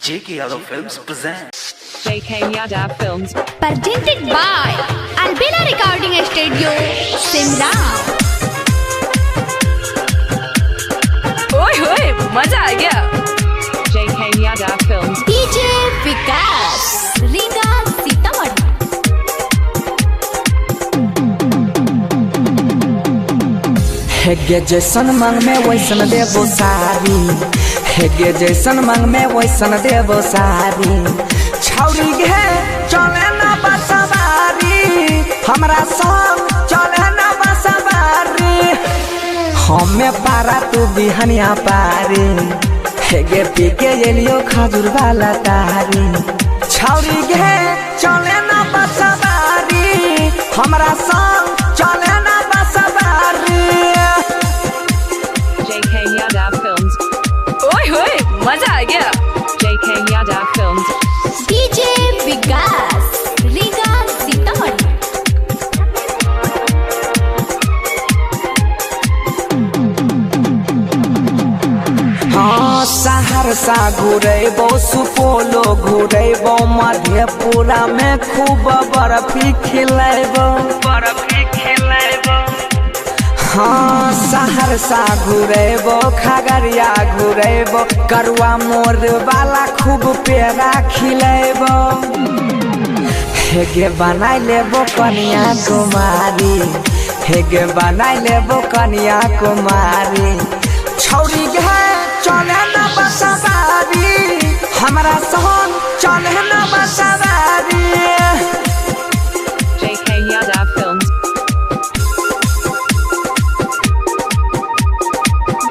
JK Yadav Films present JK Yadav Films presented by Albina Recording Studio, Simla। ओए होए मजा आ गया। JK Yadav Films DJ विकास रीगा सीतामढ़ी। हेगे जैसन मांग में वैसन देबो सारी, हेगे जैसन मांग में वैसन देबो सारी। छौरी गे चले ना बसवारी, हमरा संग चले ना बसवारी। हमें पारा तू बिहनिया पारी, हेगे पी के एलियो खजूर वाला तारी। छौरी गे चले ना बसवारी, हमरा संग चले ना बसवारी। JK Yadav Films ओए होए मजा आ गया। JK Yadav Films DJ विकास रीगा सीतामढ़ी। हाँ सहरसा घुरेबो, सुपौलो घुरेबो, मधेपुरा में खूब बर्फी खिलेबो। हाँ सहरसा घुरेबो, खगड़िया घुरेबो, करुआ मोर वाला खूब पेड़ा खिलेबो। हेगे बनाई लेबो कन्या कुमारी, हेगे बनाई लेबो कन्या कुमारी। छौरी गे चले ना बसवारी, हमरा संग चले ना बसवारी। JK Yadav Films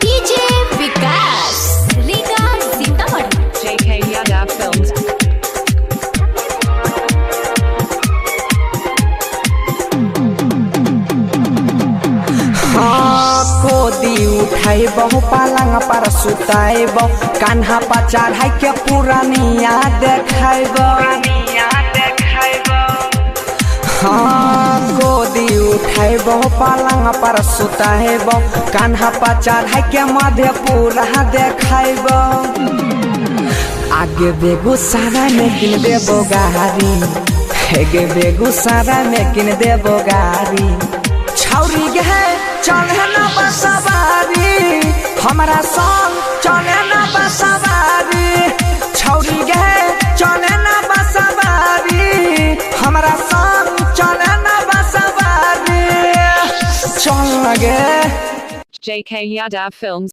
DJ विकास Riga Sitamarhi. JK Yadav Films हाँ कोदी उठाइबो, पलंग पर सुताइबो, कान्हा पर चढ़ाई के पुरानिया देखाइबो। हाँ गोदी उठाइबो, पलंग पर सुताइबो, कान्हा पर चढ़ाई के मधेपुरा देखाइबो। आगे बेगूसराय में किन देबो गाड़ी, हेगे बेगूसराय में किन देबो गाड़ी। छौरी गे चले ना बसवारी, हमरा संग चले ना बसवारी। छौरी गे चले ना बसवारी, हमरा संग चले ना बसवारी। चल गे JK Yadav Films